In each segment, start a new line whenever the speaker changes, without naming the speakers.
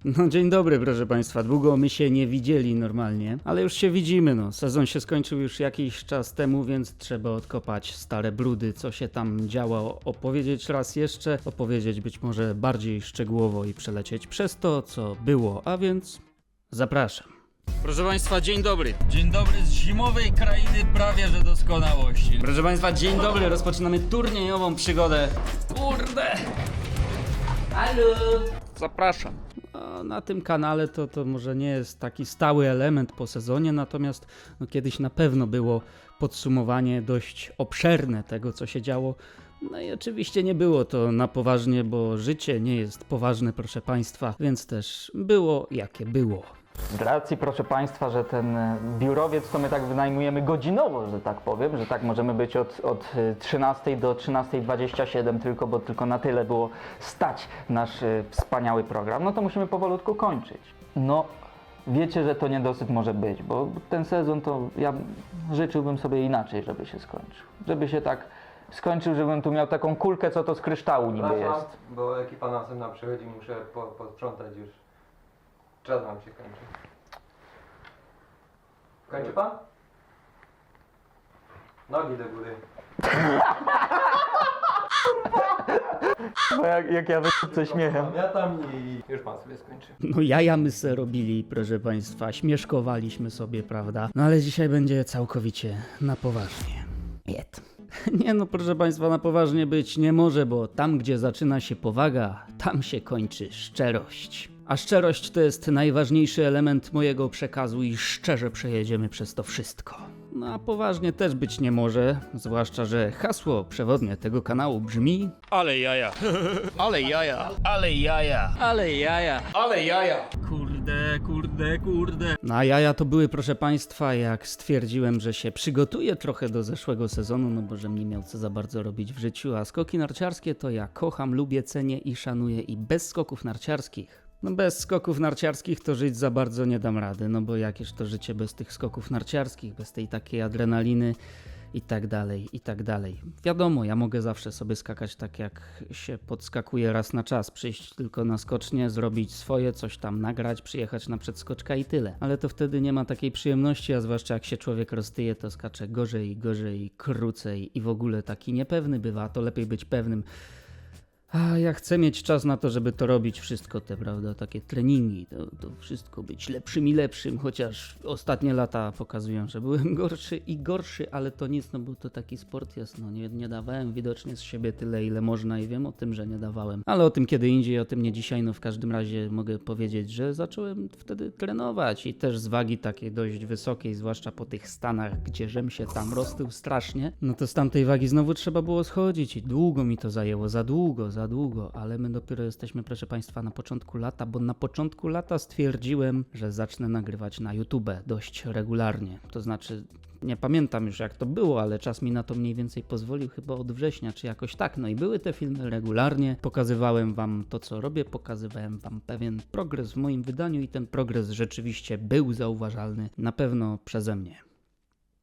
No dzień dobry, proszę państwa. Długo my się nie widzieli normalnie, ale już się widzimy, no. Sezon się skończył już jakiś czas temu, więc trzeba odkopać stare brudy, co się tam działo, opowiedzieć raz jeszcze, opowiedzieć być może bardziej szczegółowo i przelecieć przez to, co było, a więc zapraszam. Proszę państwa, dzień dobry. Dzień dobry z zimowej krainy prawie że doskonałości. Proszę państwa, dzień dobry. Rozpoczynamy turniejową przygodę. Kurde! Halo! Zapraszam. Na tym kanale to może nie jest taki stały element po sezonie, natomiast kiedyś na pewno było podsumowanie dość obszerne tego, co się działo. No i oczywiście nie było to na poważnie, bo życie nie jest poważne, proszę państwa, więc też było jakie było.
Z racji, proszę Państwa, że ten biurowiec to my tak wynajmujemy godzinowo, że tak powiem, że tak możemy być od 13 do 13:27 bo tylko na tyle było stać nasz wspaniały program, no to musimy powolutku kończyć. No, wiecie, że to niedosyt może być, bo ten sezon to ja życzyłbym sobie inaczej, żeby się skończył. Żeby się tak skończył, żebym tu miał taką kulkę, co to z kryształu niby jest.
Bo ekipa następna przychodzi, muszę posprzątać już. Czas nam się kończy. Kończy pan? Nogi do góry.
Bo jak ja wyszedłem śmiechem.
Ja tam i już pan sobie skończy.
No jaja my se robili, proszę państwa, śmieszkowaliśmy sobie, prawda? No ale dzisiaj będzie całkowicie na poważnie. Nie no, proszę państwa, na poważnie być nie może, bo tam, gdzie zaczyna się powaga, tam się kończy szczerość. A szczerość to jest najważniejszy element mojego przekazu i szczerze przejedziemy przez to wszystko. No a poważnie też być nie może, zwłaszcza, że hasło przewodnie tego kanału brzmi: ale jaja, ale jaja, ale jaja, ale jaja, ale jaja. Kurde. No a jaja to były, proszę państwa, jak stwierdziłem, że się przygotuję trochę do zeszłego sezonu, no bo żem nie miał co za bardzo robić w życiu, a skoki narciarskie to ja kocham, lubię, cenię i szanuję i bez skoków narciarskich. No bez skoków narciarskich to żyć za bardzo nie dam rady, no bo jakież to życie bez tych skoków narciarskich, bez tej takiej adrenaliny i tak dalej, i tak dalej. Wiadomo, ja mogę zawsze sobie skakać tak jak się podskakuje raz na czas, przyjść tylko na skocznie, zrobić swoje, coś tam nagrać, przyjechać na przedskoczka i tyle. Ale to wtedy nie ma takiej przyjemności, a zwłaszcza jak się człowiek roztyje, to skacze gorzej, krócej i w ogóle taki niepewny bywa, to lepiej być pewnym. A ja chcę mieć czas na to, żeby to robić wszystko te, prawda, takie treningi, to wszystko być lepszym, chociaż ostatnie lata pokazują, że byłem gorszy i gorszy, ale to nic, no bo to taki sport jest, no nie dawałem widocznie z siebie tyle, ile można i wiem o tym, że nie dawałem, ale o tym kiedy indziej, o tym nie dzisiaj, no w każdym razie mogę powiedzieć, że zacząłem wtedy trenować i też z wagi takiej dość wysokiej, zwłaszcza po tych Stanach, gdzie żem się tam roztył strasznie, no to z tamtej wagi znowu trzeba było schodzić i długo mi to zajęło, za długo, ale my dopiero jesteśmy, proszę państwa, na początku lata, bo na początku lata stwierdziłem, że zacznę nagrywać na YouTube dość regularnie. To znaczy, nie pamiętam już jak to było, ale czas mi na to mniej więcej pozwolił, chyba od września, czy jakoś tak. No i były te filmy regularnie, pokazywałem wam to, co robię, pokazywałem wam pewien progres w moim wydaniu i ten progres rzeczywiście był zauważalny, na pewno przeze mnie.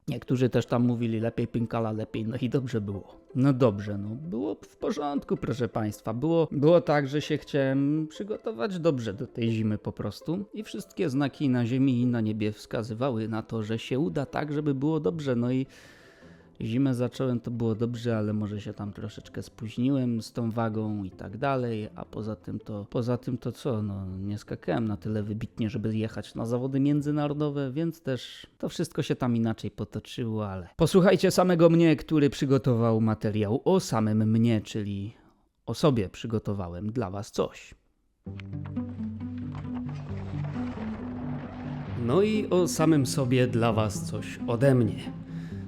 Niektórzy też tam mówili lepiej Pinkala, lepiej, no i dobrze było. No dobrze, no było w porządku, proszę państwa. Było tak, że się chciałem przygotować dobrze do tej zimy po prostu i wszystkie znaki na ziemi i na niebie wskazywały na to, że się uda tak, żeby było dobrze. No i zimę zacząłem, to było dobrze, ale może się tam troszeczkę spóźniłem z tą wagą i tak dalej, a poza tym to co, no nie skakałem na tyle wybitnie, żeby jechać na zawody międzynarodowe, więc też to wszystko się tam inaczej potoczyło, ale posłuchajcie samego mnie, który przygotował materiał o samym mnie, czyli o sobie przygotowałem dla was coś. No i o samym sobie dla was coś ode mnie.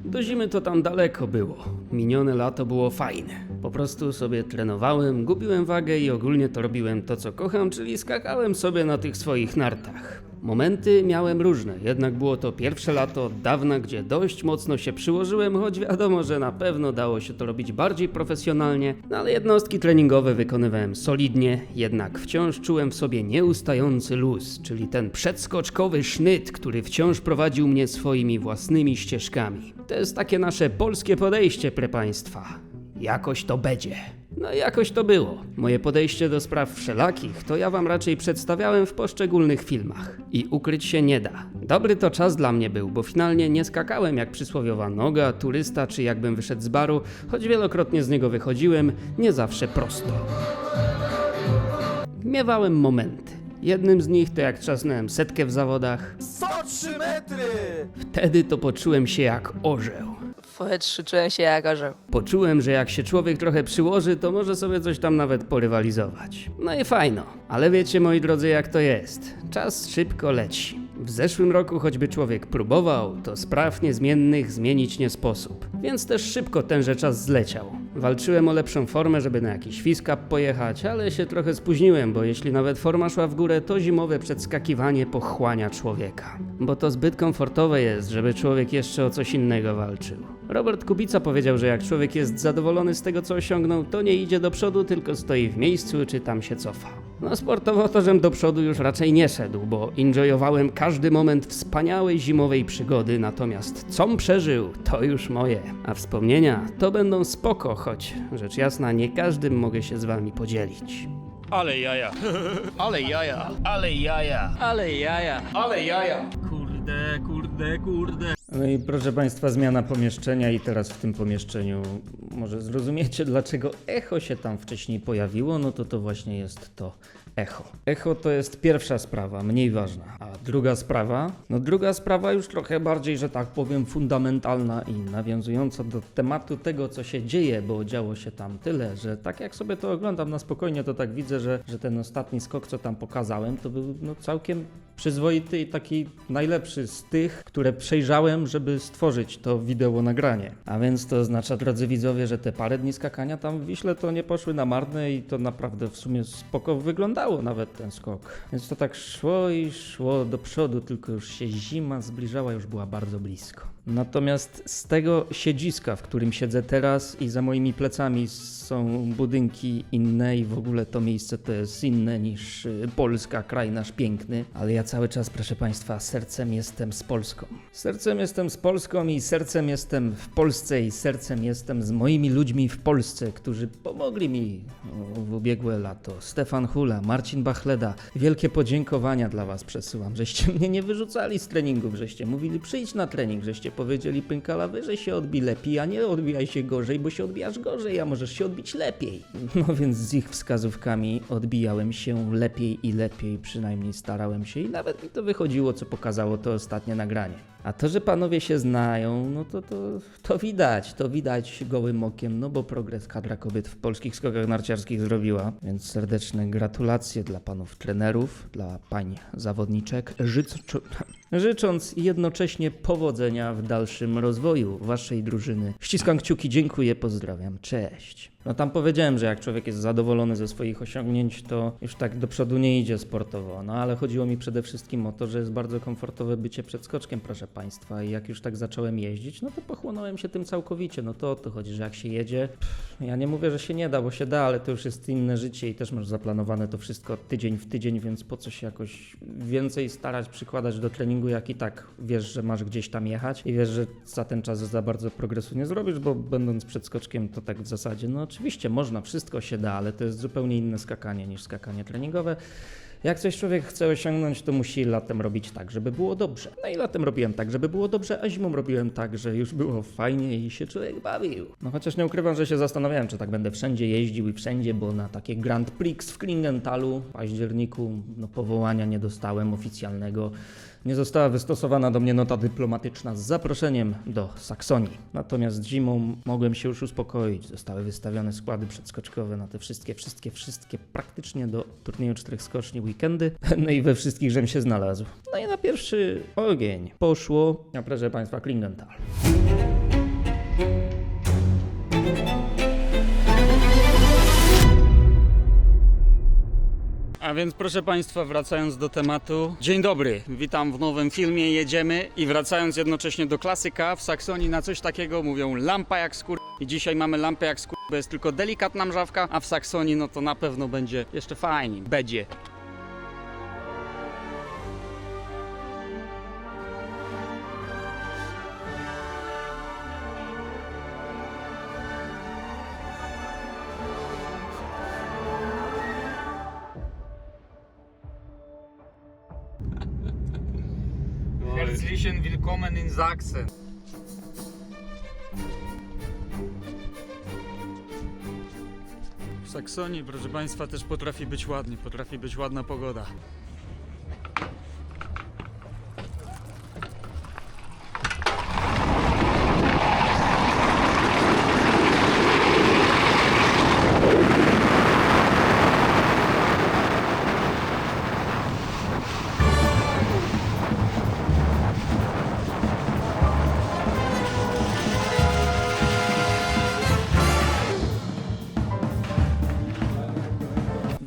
Do zimy to tam daleko było. Minione lato było fajne. Po prostu sobie trenowałem, gubiłem wagę i ogólnie to robiłem to, co kocham, czyli skakałem sobie na tych swoich nartach. Momenty miałem różne, jednak było to pierwsze lato od dawna, gdzie dość mocno się przyłożyłem, choć wiadomo, że na pewno dało się to robić bardziej profesjonalnie, no ale jednostki treningowe wykonywałem solidnie, jednak wciąż czułem w sobie nieustający luz, czyli ten przedskoczkowy sznyt, który wciąż prowadził mnie swoimi własnymi ścieżkami. To jest takie nasze polskie podejście, pre państwa. Jakoś to będzie. No i jakoś to było. Moje podejście do spraw wszelakich to ja wam raczej przedstawiałem w poszczególnych filmach. I ukryć się nie da. Dobry to czas dla mnie był, bo finalnie nie skakałem jak przysłowiowa noga, turysta czy jakbym wyszedł z baru, choć wielokrotnie z niego wychodziłem, nie zawsze prosto. Miewałem momenty. Jednym z nich to jak trzasnąłem setkę w zawodach.
103 metry!
Wtedy to poczułem się jak orzeł.
W powietrzu czułem się jak orzeł.
Poczułem, że jak się człowiek trochę przyłoży, to może sobie coś tam nawet porywalizować. No i fajno, ale wiecie moi drodzy jak to jest. Czas szybko leci. W zeszłym roku choćby człowiek próbował, to spraw niezmiennych zmienić nie sposób. Więc też szybko tenże czas zleciał. Walczyłem o lepszą formę, żeby na jakiś fiskap pojechać, ale się trochę spóźniłem, bo jeśli nawet forma szła w górę, to zimowe przedskakiwanie pochłania człowieka. Bo to zbyt komfortowe jest, żeby człowiek jeszcze o coś innego walczył. Robert Kubica powiedział, że jak człowiek jest zadowolony z tego, co osiągnął, to nie idzie do przodu, tylko stoi w miejscu, czy tam się cofa. No sportowo to, żem do przodu już raczej nie szedł, bo enjoyowałem każdy moment wspaniałej zimowej przygody, natomiast com przeżył, to już moje. A wspomnienia to będą spoko, choć rzecz jasna nie każdym mogę się z wami podzielić.
Ale jaja. Ale jaja. Ale jaja.
Ale jaja.
Ale jaja. Kurde.
No i proszę Państwa, zmiana pomieszczenia i teraz w tym pomieszczeniu może zrozumiecie, dlaczego echo się tam wcześniej pojawiło, no to właśnie jest to echo. Echo to jest pierwsza sprawa, mniej ważna, a druga sprawa już trochę bardziej, że tak powiem, fundamentalna i nawiązująca do tematu tego, co się dzieje, bo działo się tam tyle, że tak jak sobie to oglądam na spokojnie, to tak widzę, że ten ostatni skok, co tam pokazałem, to był całkiem przyzwoity i taki najlepszy z tych, które przejrzałem, żeby stworzyć to wideo nagranie. A więc to oznacza, drodzy widzowie, że te parę dni skakania tam w Wiśle to nie poszły na marne i to naprawdę w sumie spoko wyglądało nawet ten skok. Więc to tak szło i szło do przodu, tylko już się zima zbliżała, już była bardzo blisko. Natomiast z tego siedziska, w którym siedzę teraz i za moimi plecami są budynki inne i w ogóle to miejsce to jest inne niż Polska, kraj nasz piękny, ale ja cały czas, proszę Państwa, sercem jestem z Polską. Sercem jestem z Polską i sercem jestem w Polsce i sercem jestem z moimi ludźmi w Polsce, którzy pomogli mi w ubiegłe lato. Stefan Hula, Marcin Bachleda, wielkie podziękowania dla Was przesyłam, żeście mnie nie wyrzucali z treningów, żeście mówili przyjdź na trening, żeście powiedzieli Pynkala, wyżej się odbij lepiej, a nie odbijaj się gorzej, bo się odbijasz gorzej, a możesz się odbić lepiej. No więc z ich wskazówkami odbijałem się lepiej i lepiej, przynajmniej starałem się i nawet mi to wychodziło, co pokazało to ostatnie nagranie. A to, że panowie się znają, no to widać gołym okiem, no bo progres kadra kobiet w polskich skokach narciarskich zrobiła, więc serdeczne gratulacje dla panów trenerów, dla pań zawodniczek, życząc jednocześnie powodzenia w dalszym rozwoju waszej drużyny. Ściskam kciuki, dziękuję, pozdrawiam, cześć. No tam powiedziałem, że jak człowiek jest zadowolony ze swoich osiągnięć, to już tak do przodu nie idzie sportowo, no ale chodziło mi przede wszystkim o to, że jest bardzo komfortowe bycie przed skoczkiem, proszę Państwa, i jak już tak zacząłem jeździć, no to pochłonąłem się tym całkowicie, no to o to chodzi, że jak się jedzie, ja nie mówię, że się nie da, bo się da, ale to już jest inne życie i też masz zaplanowane to wszystko tydzień w tydzień, więc po co się jakoś więcej starać, przykładać do treningu, jak i tak wiesz, że masz gdzieś tam jechać i wiesz, że za ten czas za bardzo progresu nie zrobisz, bo będąc przed skoczkiem to tak w zasadzie, no oczywiście można, wszystko się da, ale to jest zupełnie inne skakanie niż skakanie treningowe. Jak coś człowiek chce osiągnąć, to musi latem robić tak, żeby było dobrze. No i latem robiłem tak, żeby było dobrze, a zimą robiłem tak, że już było fajnie i się człowiek bawił. No chociaż nie ukrywam, że się zastanawiałem, czy tak będę wszędzie jeździł i wszędzie, bo na takie Grand Prix w Klingenthalu w październiku powołania nie dostałem oficjalnego. Nie została wystosowana do mnie nota dyplomatyczna z zaproszeniem do Saksonii. Natomiast zimą mogłem się już uspokoić. Zostały wystawione składy przedskoczkowe na te wszystkie praktycznie do turnieju 4 skoczni weekendy. No i we wszystkich żem się znalazł. No i na pierwszy ogień poszło, ja proszę Państwa, Klingenthal. A więc proszę Państwa, wracając do tematu. Dzień dobry, witam w nowym filmie, jedziemy i wracając jednocześnie do klasyka, w Saksonii na coś takiego mówią lampa jak skór. I dzisiaj mamy lampę jak skór, bo jest tylko delikatna mrzawka, a w Saksonii no to na pewno będzie jeszcze fajnie, będzie. Herzlichen willkommen in Sachsen. W Saksonii, proszę Państwa, też potrafi być ładnie, potrafi być ładna pogoda.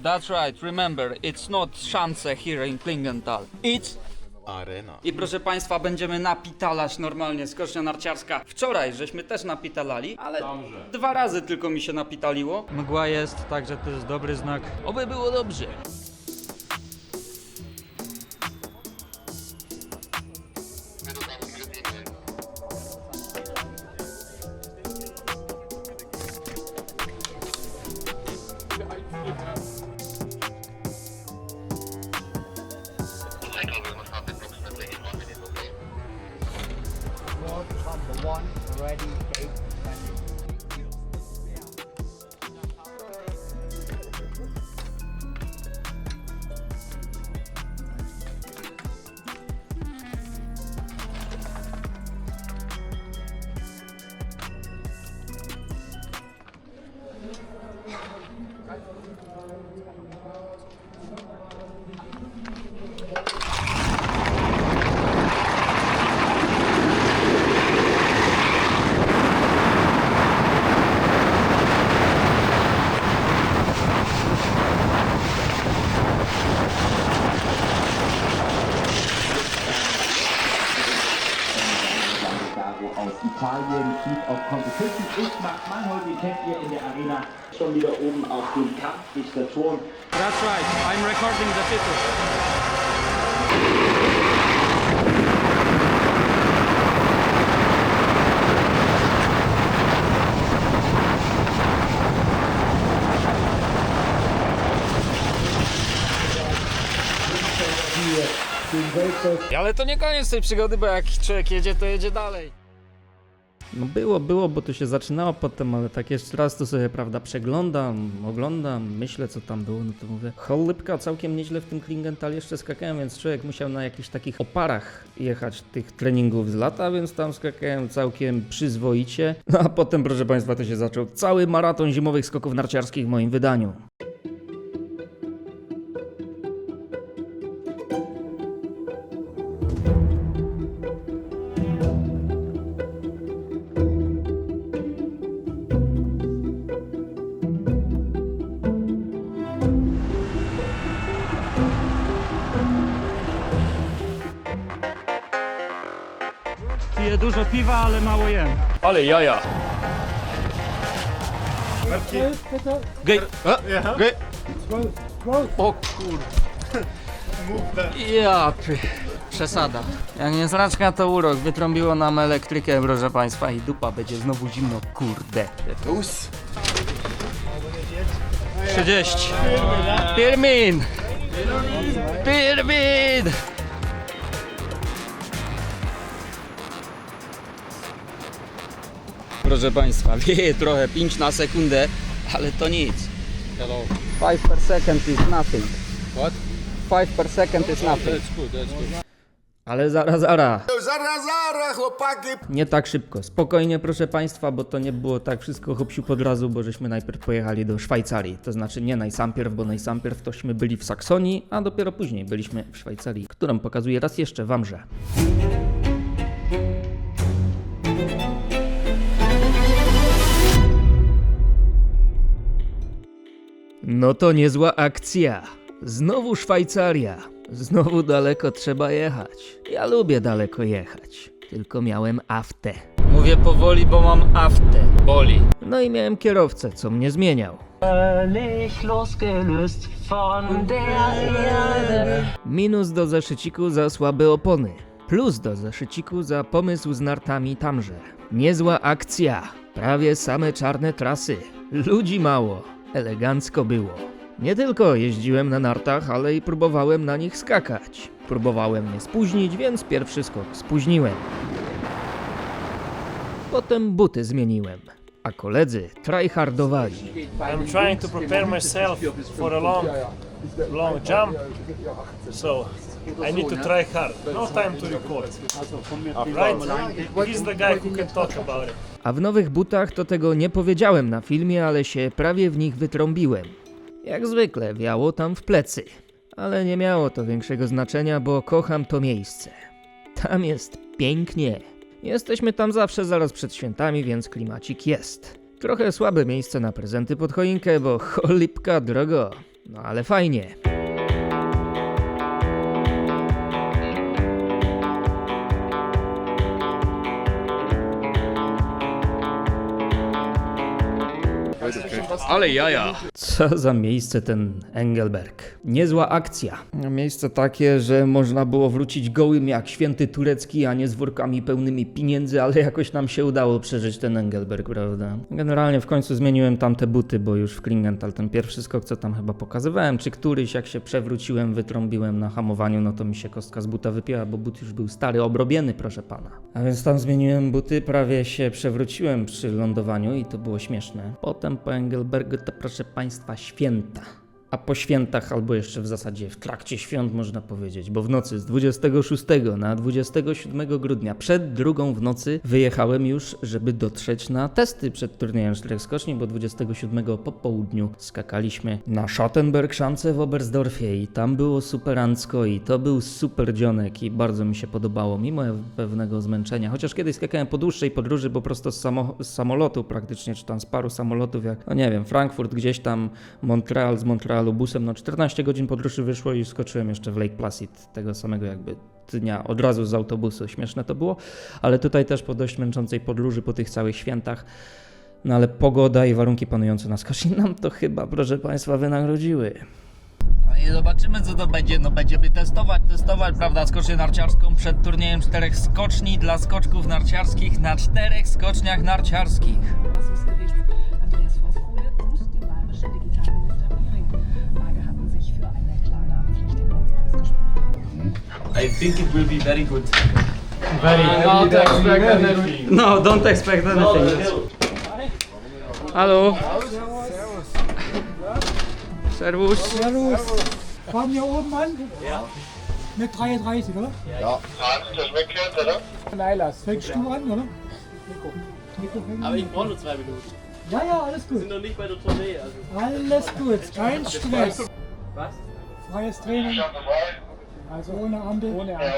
That's right, remember, it's not Schanze here in Klingenthal. It's
Arena.
I proszę Państwa, będziemy napitalać normalnie, skocznia narciarska. Wczoraj żeśmy też napitalali, ale 2 razy tylko mi się napitaliło. Mgła jest, także to jest dobry znak. Oby było dobrze.
Aus Italien tief auf Competition ist. Max Mannhold, den kennt ihr in der Arena schon wieder oben auf dem Kampfrichter Turm.
That's right, I'm recording the title. Ale to nie koniec tej przygody, bo jak człowiek jedzie, to jedzie dalej. No było, bo to się zaczynało potem, ale tak jeszcze raz to sobie, prawda, przeglądam, oglądam, myślę co tam było, no to mówię, cholipka, całkiem nieźle w tym Klingenthal jeszcze skakałem, więc człowiek musiał na jakichś takich oparach jechać tych treningów z lata, więc tam skakałem całkiem przyzwoicie. No a potem, proszę Państwa, to się zaczął cały maraton zimowych skoków narciarskich w moim wydaniu. Piję dużo piwa, ale mało jem.
Ale jaja.
Gej. Gej. O kur... Ja ty... Przesada. Jak nie zraczka, to urok. Wytrąbiło nam elektrykę, proszę Państwa, i dupa będzie znowu zimno, kurde. 30. Pirmin! Pirmin! Proszę Państwa, wieje trochę, 5 na sekundę, ale to nic. 5 per second is nothing.
What?
5 per second is nothing.
That's good.
Ale zara.
Zara, chłopaki!
Nie tak szybko, spokojnie proszę Państwa, bo to nie było tak wszystko hopsiu pod razu, bo żeśmy najpierw pojechali do Szwajcarii. To znaczy nie najsampierw, bo najsampierw tośmy byli w Saksonii, a dopiero później byliśmy w Szwajcarii, którą pokazuję raz jeszcze Wamże. No to niezła akcja. Znowu Szwajcaria. Znowu daleko trzeba jechać. Ja lubię daleko jechać. Tylko miałem aftę. Mówię powoli, bo mam aftę. Boli. No i miałem kierowcę, co mnie zmieniał. Minus do zeszyciku za słabe opony. Plus do zeszyciku za pomysł z nartami tamże. Niezła akcja. Prawie same czarne trasy. Ludzi mało. Elegancko było. Nie tylko jeździłem na nartach, ale i próbowałem na nich skakać. Próbowałem nie spóźnić, więc pierwszy skok spóźniłem. Potem buty zmieniłem, a koledzy tryhardowali.
I'm trying to prepare myself for a long jump, so I need to try hard. No time to record. Right? He's the guy who can talk about it.
A w nowych butach to tego nie powiedziałem na filmie, ale się prawie w nich wytrąbiłem. Jak zwykle wiało tam w plecy. Ale nie miało to większego znaczenia, bo kocham to miejsce. Tam jest pięknie. Jesteśmy tam zawsze zaraz przed świętami, więc klimacik jest. Trochę słabe miejsce na prezenty pod choinkę, bo cholipka drogo. No ale fajnie.
Ale jaja.
Co za miejsce ten Engelberg. Niezła akcja. Miejsce takie, że można było wrócić gołym jak święty turecki, a nie z workami pełnymi pieniędzy, ale jakoś nam się udało przeżyć ten Engelberg, prawda? Generalnie w końcu zmieniłem tamte buty, bo już w Klingenthal ten pierwszy skok, co tam chyba pokazywałem, czy któryś, jak się przewróciłem, wytrąbiłem na hamowaniu, no to mi się kostka z buta wypięła, bo but już był stary, obrobiony, proszę pana. A więc tam zmieniłem buty, prawie się przewróciłem przy lądowaniu i to było śmieszne. Potem po Engelbergu to, proszę państwa, święta. A po świętach, albo jeszcze w zasadzie w trakcie świąt można powiedzieć, bo w nocy z 26 na 27 grudnia, przed drugą w nocy, wyjechałem już, żeby dotrzeć na testy przed turniejem 4 skoczni, bo 27 po południu skakaliśmy na Schattenbergschanze w Oberstdorfie i tam było superancko i to był super dzionek i bardzo mi się podobało, mimo pewnego zmęczenia. Chociaż kiedyś skakałem po dłuższej podróży, po prostu z samolotu praktycznie, czy tam z paru samolotów, jak, no nie wiem, Frankfurt, gdzieś tam Montreal, z Montrealu busem, no 14 godzin podróży wyszło i skoczyłem jeszcze w Lake Placid tego samego jakby dnia, od razu z autobusu. Śmieszne to było, ale tutaj też po dość męczącej podróży, po tych całych świętach, no ale pogoda i warunki panujące na skoczni nam to chyba, proszę państwa, wynagrodziły.
No i zobaczymy co to będzie, no będziemy testować, prawda, skocznię narciarską przed turniejem 4 skoczni dla skoczków narciarskich na 4 skoczniach narciarskich.
Verfassungsgerichts Andreas Voskuhle und dem bayerischen Digitalminister Mehring. Beide hatten sich für eine Klarnamenpflicht im Netz ausgesprochen.
I think it will be very good.
No, don't expect anything. Hallo. Servus.
Servus. Fangen wir oben an? Ja. Mit 33, oder?
Ja.
Das wegkehrt, oder? Einlass. Fängst du an, oder? Nico fängt
Aber
an.
ich brauche nur 2 Minuten.
Ja, ja, alles
Wir
gut.
sind noch nicht bei der Tournee. Also.
Alles gut. Kein Stress.
Was?
Freies Training. Also ohne Ampel. Ohne Ampel.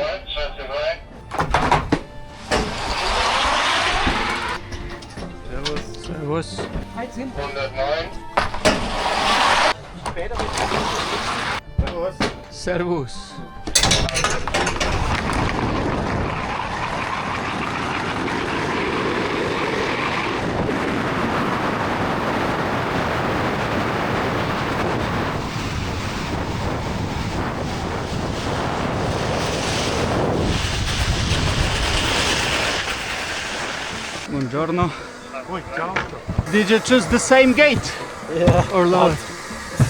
Servus.
13.
Servus. Buongiorno.
Did you choose the same gate?
Yeah.
Or not?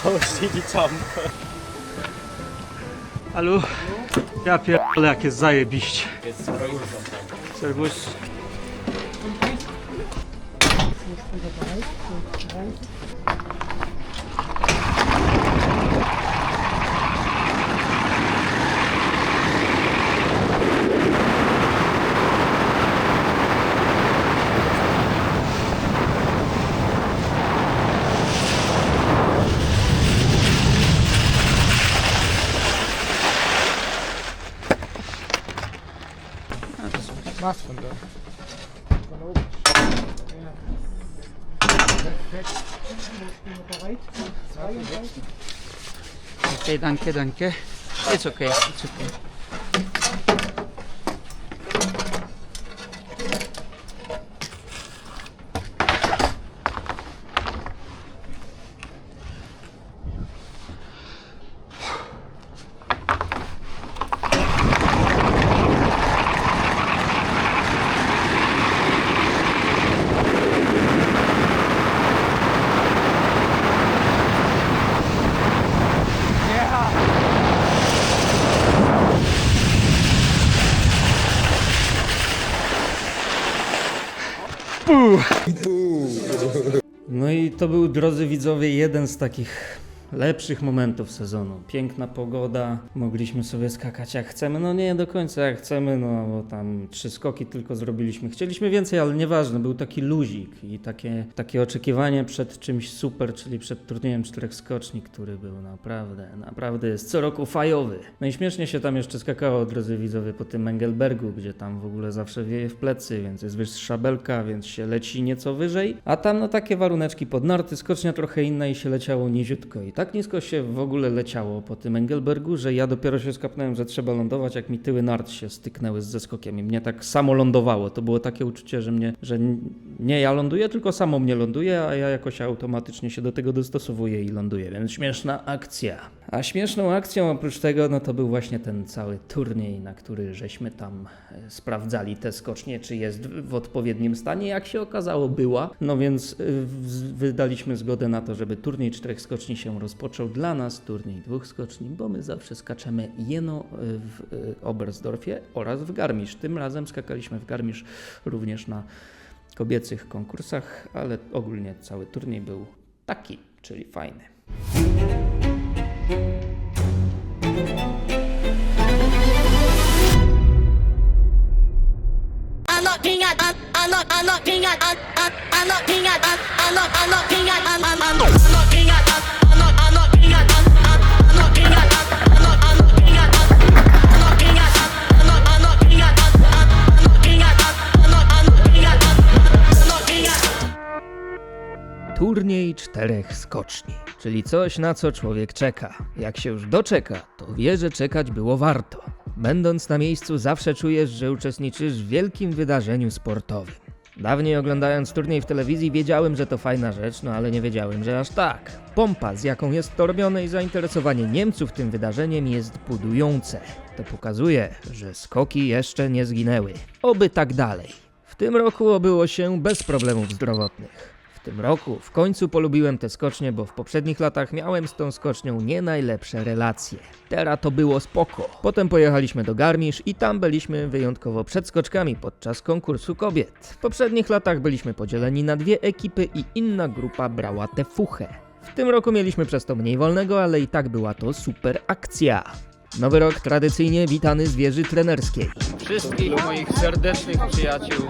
So shitty jump.
Halo? Ja pierdolę, jakie zajebiście.
It's crazy sometimes.
Servus.
Was von da? Von oben. Ja. Perfekt. Bereit? 32.
Okay, danke, danke. It's okay, it's okay. No i to był, drodzy widzowie, jeden z takich lepszych momentów sezonu. Piękna pogoda, mogliśmy sobie skakać jak chcemy, no nie do końca jak chcemy, no bo tam 3 skoki tylko zrobiliśmy. Chcieliśmy więcej, ale nieważne, był taki luzik i takie oczekiwanie przed czymś super, czyli przed turniejem 4 skoczni, który był naprawdę jest co roku fajowy. No i śmiesznie się tam jeszcze skakało, drodzy widzowie, po tym Engelbergu, gdzie tam w ogóle zawsze wieje w plecy, więc jest wyższa belka, więc się leci nieco wyżej, a tam no takie waruneczki pod narty, skocznia trochę inna i się leciało niziutko i tak nisko się w ogóle leciało po tym Engelbergu, że ja dopiero się skapnąłem, że trzeba lądować, jak mi tyły nart się styknęły z zeskokiem i mnie tak samo lądowało. To było takie uczucie, że nie ja ląduję, tylko samo mnie ląduje, a ja jakoś automatycznie się do tego dostosowuję i ląduję, więc śmieszna akcja. A śmieszną akcją oprócz tego, no to był właśnie ten cały turniej, na który żeśmy tam sprawdzali te skocznie, czy jest w odpowiednim stanie. Jak się okazało, była. No więc wydaliśmy zgodę na to, żeby turniej 4 skoczni się rozpoczął. Dla nas turniej 2 skoczni, bo my zawsze skaczemy jeno w Oberstdorfie oraz w Garmisch. Tym razem skakaliśmy w Garmisch również na kobiecych konkursach, ale ogólnie cały turniej był taki, czyli fajny. Turniej 4 skoczni, czyli coś, na co człowiek czeka. Jak się już doczeka, to wie, że czekać było warto. Będąc na miejscu, zawsze czujesz, że uczestniczysz w wielkim wydarzeniu sportowym. Dawniej oglądając turniej w telewizji wiedziałem, że to fajna rzecz, no ale nie wiedziałem, że aż tak. Pompa, z jaką jest to robione i zainteresowanie Niemców tym wydarzeniem jest budujące. To pokazuje, że skoki jeszcze nie zginęły. Oby tak dalej. W tym roku obyło się bez problemów zdrowotnych. W tym roku w końcu polubiłem tę skocznię, bo w poprzednich latach miałem z tą skocznią nie najlepsze relacje. Teraz to było spoko. Potem pojechaliśmy do Garmisch i tam byliśmy wyjątkowo przed skoczkami podczas konkursu kobiet. W poprzednich latach byliśmy podzieleni na 2 ekipy i inna grupa brała tę fuchę. W tym roku mieliśmy przez to mniej wolnego, ale i tak była to super akcja. Nowy rok tradycyjnie witany z wieży trenerskiej.
Wszystkich moich serdecznych przyjaciół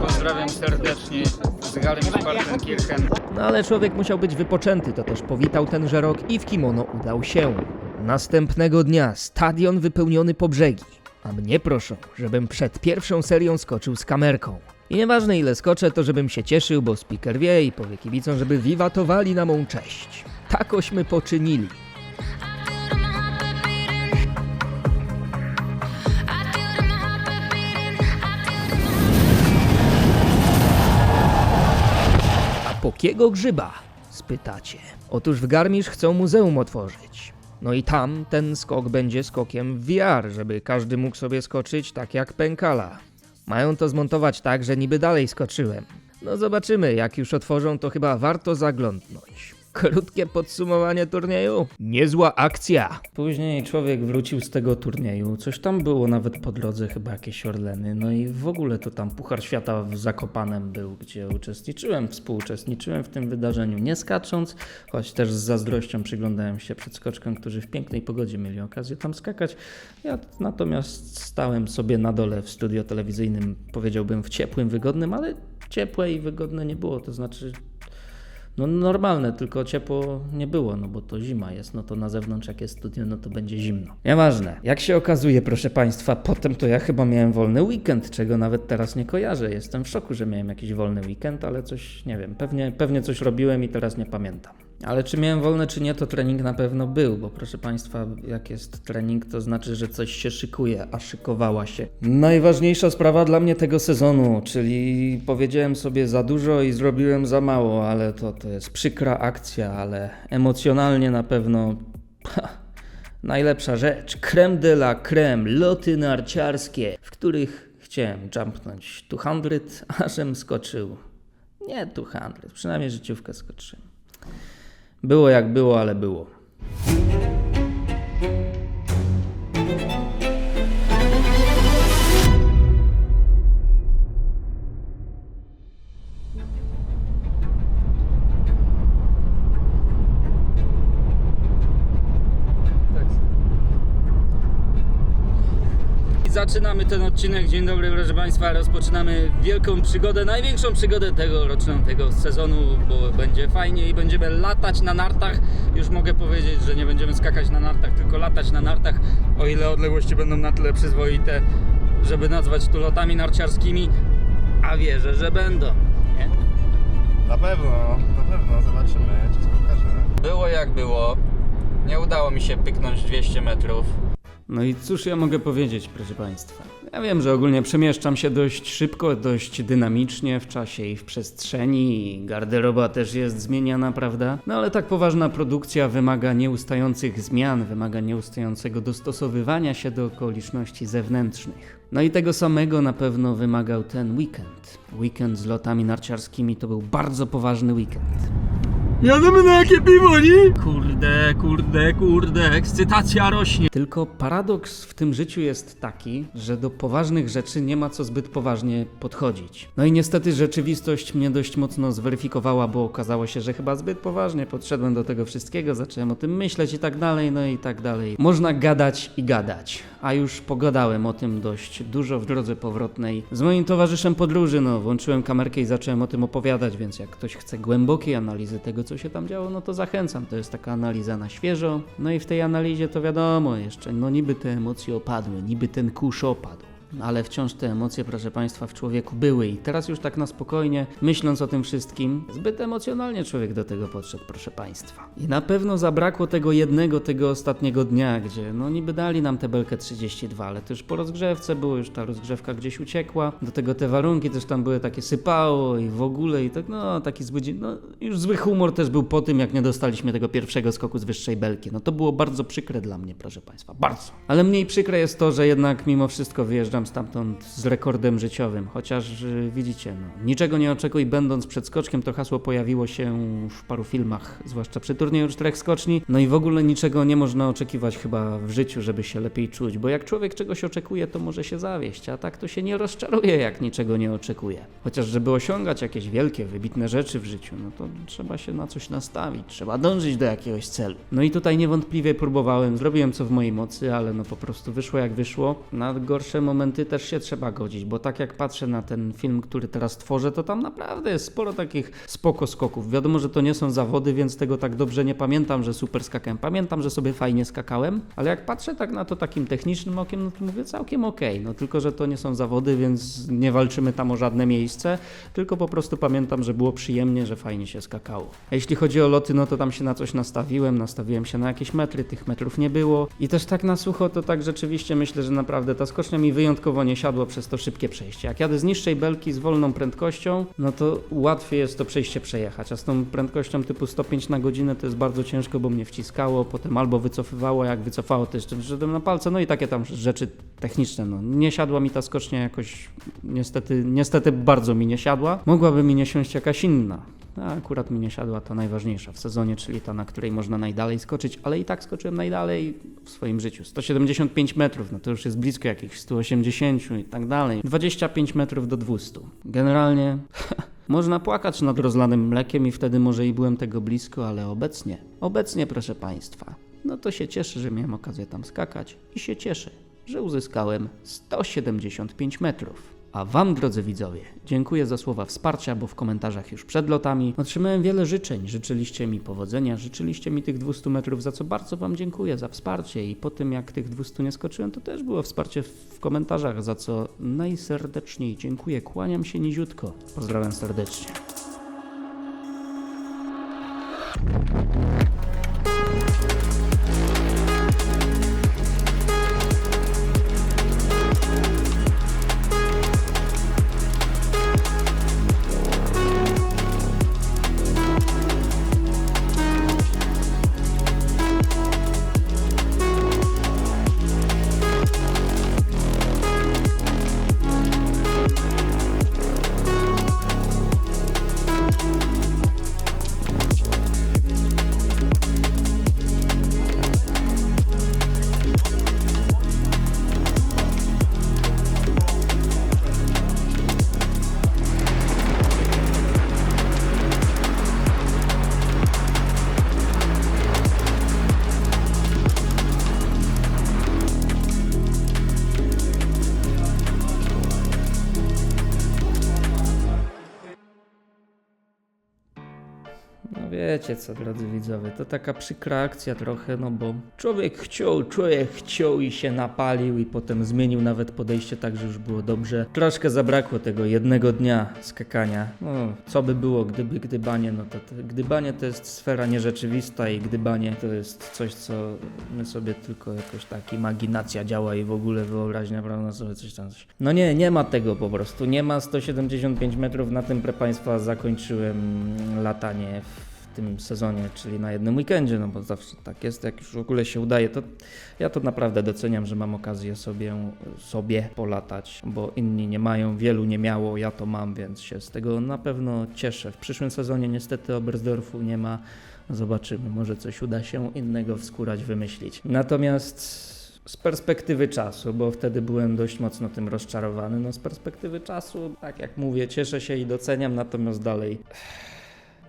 pozdrawiam serdecznie z Garmisch-Partenkirchen.
No ale człowiek musiał być wypoczęty, to też powitał tenże rok i w kimono udał się. Następnego dnia stadion wypełniony po brzegi, a mnie proszą, żebym przed pierwszą serią skoczył z kamerką. I nieważne ile skoczę, to żebym się cieszył, bo speaker wie i powie kibicom, żeby wiwatowali na mą cześć. Takośmy poczynili. Po kiego grzyba? Spytacie. Otóż w Garmisch chcą muzeum otworzyć. No i tam ten skok będzie skokiem w VR, żeby każdy mógł sobie skoczyć tak jak pękala. Mają to zmontować tak, że niby dalej skoczyłem. No zobaczymy, jak już otworzą, to chyba warto zaglądnąć. Krótkie podsumowanie turnieju. Niezła akcja. Później człowiek wrócił z tego turnieju. Coś tam było nawet po drodze, chyba jakieś Orleny. No i w ogóle to tam Puchar Świata w Zakopanem był, gdzie współuczestniczyłem w tym wydarzeniu, nie skacząc, choć też z zazdrością przyglądałem się przedskoczkom, którzy w pięknej pogodzie mieli okazję tam skakać. Ja natomiast stałem sobie na dole w studio telewizyjnym, powiedziałbym w ciepłym, wygodnym, ale ciepłe i wygodne nie było, to znaczy no normalne, tylko ciepło nie było, no bo to zima jest, no to na zewnątrz jak jest studio, no to będzie zimno. Nieważne. Jak się okazuje, proszę Państwa, potem to ja chyba miałem wolny weekend, czego nawet teraz nie kojarzę. Jestem w szoku, że miałem jakiś wolny weekend, ale coś, nie wiem, pewnie coś robiłem i teraz nie pamiętam. Ale czy miałem wolne, czy nie, to trening na pewno był, bo proszę Państwa, jak jest trening, to znaczy, że coś się szykuje, a szykowała się. Najważniejsza sprawa dla mnie tego sezonu, czyli powiedziałem sobie za dużo i zrobiłem za mało, ale to jest przykra akcja, ale emocjonalnie na pewno najlepsza rzecz. Creme de la creme, loty narciarskie, w których chciałem jumpnąć 200, a żem skoczył nie 200, przynajmniej życiówkę skoczyłem. Było jak było, ale było.
zaczynamy ten odcinek. Dzień dobry, proszę Państwa. Rozpoczynamy wielką przygodę, największą przygodę tegoroczną, tego sezonu, bo będzie fajnie i będziemy latać na nartach. Już mogę powiedzieć, że nie będziemy skakać na nartach, tylko latać na nartach, o ile odległości będą na tyle przyzwoite, żeby nazwać to lotami narciarskimi, a wierzę, że będą, nie?
Na pewno, zobaczymy, czas pokaże.
Było jak było. Nie udało mi się pyknąć 200 metrów.
No i cóż ja mogę powiedzieć, proszę Państwa? Ja wiem, że ogólnie przemieszczam się dość szybko, dość dynamicznie w czasie i w przestrzeni i garderoba też jest zmieniana, prawda? No ale tak poważna produkcja wymaga nieustających zmian, wymaga nieustającego dostosowywania się do okoliczności zewnętrznych. No i tego samego na pewno wymagał ten weekend. Weekend z lotami narciarskimi to był bardzo poważny weekend.
Jademy na jakie piwo, nie? Kurde, ekscytacja rośnie.
Tylko paradoks w tym życiu jest taki, że do poważnych rzeczy nie ma co zbyt poważnie podchodzić. No i niestety rzeczywistość mnie dość mocno zweryfikowała, bo okazało się, że chyba zbyt poważnie podszedłem do tego wszystkiego, zacząłem o tym myśleć i tak dalej, no i tak dalej. Można gadać i gadać, a już pogadałem o tym dość dużo w drodze powrotnej z moim towarzyszem podróży, no włączyłem kamerkę i zacząłem o tym opowiadać, więc jak ktoś chce głębokiej analizy tego, co się tam działo, no to zachęcam, to jest taka analiza na świeżo, no i w tej analizie to wiadomo jeszcze, no niby te emocje opadły, niby ten kurz opadł, ale wciąż te emocje, proszę Państwa, w człowieku były i teraz już tak na spokojnie, myśląc o tym wszystkim, zbyt emocjonalnie człowiek do tego podszedł, proszę Państwa. I na pewno zabrakło tego ostatniego dnia, gdzie no niby dali nam tę belkę 32, ale to już po rozgrzewce było, już ta rozgrzewka gdzieś uciekła, do tego te warunki też tam były takie sypało i w ogóle i tak, no taki zły dzień, no już zły humor też był po tym, jak nie dostaliśmy tego pierwszego skoku z wyższej belki, no to było bardzo przykre dla mnie, proszę Państwa, bardzo. Ale mniej przykre jest to, że jednak mimo wszystko wyjeżdżam stamtąd z rekordem życiowym, chociaż widzicie, no, niczego nie oczekuj będąc przed skoczkiem, to hasło pojawiło się w paru filmach, zwłaszcza przy turnieju 4 skoczni, no i w ogóle niczego nie można oczekiwać chyba w życiu, żeby się lepiej czuć, bo jak człowiek czegoś oczekuje, to może się zawieść, a tak to się nie rozczaruje, jak niczego nie oczekuje. Chociaż żeby osiągać jakieś wielkie, wybitne rzeczy w życiu, no to trzeba się na coś nastawić, trzeba dążyć do jakiegoś celu. No i tutaj niewątpliwie próbowałem, zrobiłem co w mojej mocy, ale no po prostu wyszło jak wyszło. Na gorsze momenty też się trzeba godzić, bo tak jak patrzę na ten film, który teraz tworzę, to tam naprawdę jest sporo takich spoko skoków. Wiadomo, że to nie są zawody, więc tego tak dobrze nie pamiętam, że super skakałem. Pamiętam, że sobie fajnie skakałem, ale jak patrzę tak na to takim technicznym okiem, no to mówię całkiem okej. No tylko, że to nie są zawody, więc nie walczymy tam o żadne miejsce, tylko po prostu pamiętam, że było przyjemnie, że fajnie się skakało. A jeśli chodzi o loty, no to tam się na coś nastawiłem się na jakieś metry, tych metrów nie było i też tak na sucho, to tak rzeczywiście myślę, że naprawdę ta skocznia mi wyjątkowo nie siadło przez to szybkie przejście. Jak jadę z niższej belki z wolną prędkością, no to łatwiej jest to przejście przejechać, a z tą prędkością typu 105 na godzinę to jest bardzo ciężko, bo mnie wciskało, potem albo wycofywało, jak wycofało to jeszcze wyszedłem na palce, no i takie tam rzeczy techniczne, no. Nie siadła mi ta skocznia jakoś, niestety bardzo mi nie siadła. Mogłaby mi nie siąść jakaś inna. A akurat mi nie siadła ta najważniejsza w sezonie, czyli ta, na której można najdalej skoczyć, ale i tak skoczyłem najdalej w swoim życiu. 175 metrów, no to już jest blisko jakichś 180 i tak dalej. 25 metrów do 200. Generalnie można płakać nad rozlanym mlekiem i wtedy może i byłem tego blisko, ale obecnie proszę Państwa, no to się cieszę, że miałem okazję tam skakać i się cieszę, że uzyskałem 175 metrów. A Wam, drodzy widzowie, dziękuję za słowa wsparcia, bo w komentarzach już przed lotami otrzymałem wiele życzeń. Życzyliście mi powodzenia, życzyliście mi tych 200 metrów, za co bardzo Wam dziękuję za wsparcie. I po tym, jak tych 200 nie skoczyłem, to też było wsparcie w komentarzach, za co najserdeczniej dziękuję. Kłaniam się niziutko. Pozdrawiam serdecznie. wiecie co, drodzy widzowie, to taka przykra akcja trochę, no bo człowiek chciał i się napalił i potem zmienił nawet podejście tak, że już było dobrze. Troszkę zabrakło tego jednego dnia skakania. No, co by było, gdyby gdybanie, no to gdybanie to jest sfera nierzeczywista i gdybanie to jest coś, co my sobie tylko jakoś tak imaginacja działa i w ogóle wyobraźnia, prawda, sobie coś tam. No nie ma tego po prostu, nie ma 175 metrów, na tym, proszę Państwa, zakończyłem latanie w tym sezonie, czyli na jednym weekendzie, no bo zawsze tak jest, jak już w ogóle się udaje, to ja to naprawdę doceniam, że mam okazję sobie polatać, bo inni nie mają, wielu nie miało, ja to mam, więc się z tego na pewno cieszę. W przyszłym sezonie niestety Oberstdorfu nie ma, zobaczymy, może coś uda się innego wskórać, wymyślić. Natomiast z perspektywy czasu, bo wtedy byłem dość mocno tym rozczarowany, no z perspektywy czasu, tak jak mówię, cieszę się i doceniam, natomiast dalej...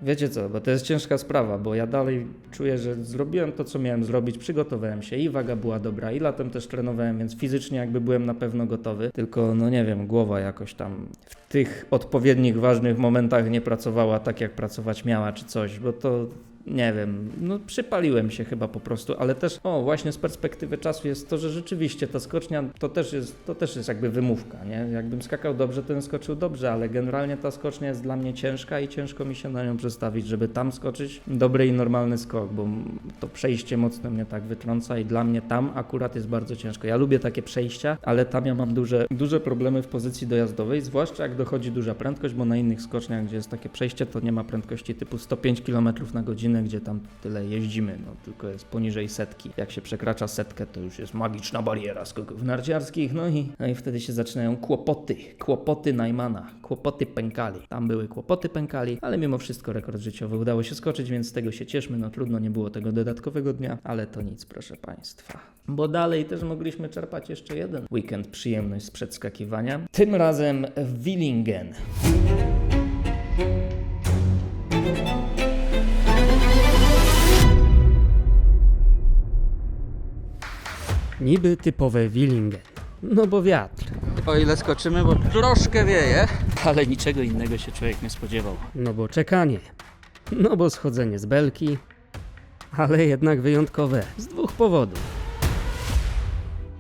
Wiecie co, bo to jest ciężka sprawa, bo ja dalej czuję, że zrobiłem to, co miałem zrobić, przygotowałem się i waga była dobra i latem też trenowałem, więc fizycznie jakby byłem na pewno gotowy, tylko no nie wiem, głowa jakoś tam w tych odpowiednich, ważnych momentach nie pracowała tak, jak pracować miała czy coś, bo to... Nie wiem, no przypaliłem się chyba po prostu, ale też, właśnie z perspektywy czasu jest to, że rzeczywiście ta skocznia to też jest jakby wymówka, nie? Jakbym skakał dobrze, to bym skoczył dobrze, ale generalnie ta skocznia jest dla mnie ciężka i ciężko mi się na nią przestawić, żeby tam skoczyć dobry i normalny skok, bo to przejście mocno mnie tak wytrąca i dla mnie tam akurat jest bardzo ciężko. Ja lubię takie przejścia, ale tam ja mam duże problemy w pozycji dojazdowej, zwłaszcza jak dochodzi duża prędkość, bo na innych skoczniach, gdzie jest takie przejście, to nie ma prędkości typu 105 km na godzinę, gdzie tam tyle jeździmy, no tylko jest poniżej setki. Jak się przekracza setkę, to już jest magiczna bariera skoków narciarskich, no i wtedy się zaczynają kłopoty Najmana, kłopoty pękali. Tam były kłopoty pękali, ale mimo wszystko rekord życiowy udało się skoczyć, więc z tego się cieszmy, no trudno, nie było tego dodatkowego dnia, ale to nic, proszę Państwa. Bo dalej też mogliśmy czerpać jeszcze jeden weekend przyjemność z przedskakiwania, tym razem w Willingen.
Niby typowe Willingen. No bo wiatr. O ile skoczymy, bo troszkę wieje, ale niczego innego się człowiek nie spodziewał. No bo czekanie. No bo schodzenie z belki, ale jednak wyjątkowe. Z dwóch powodów.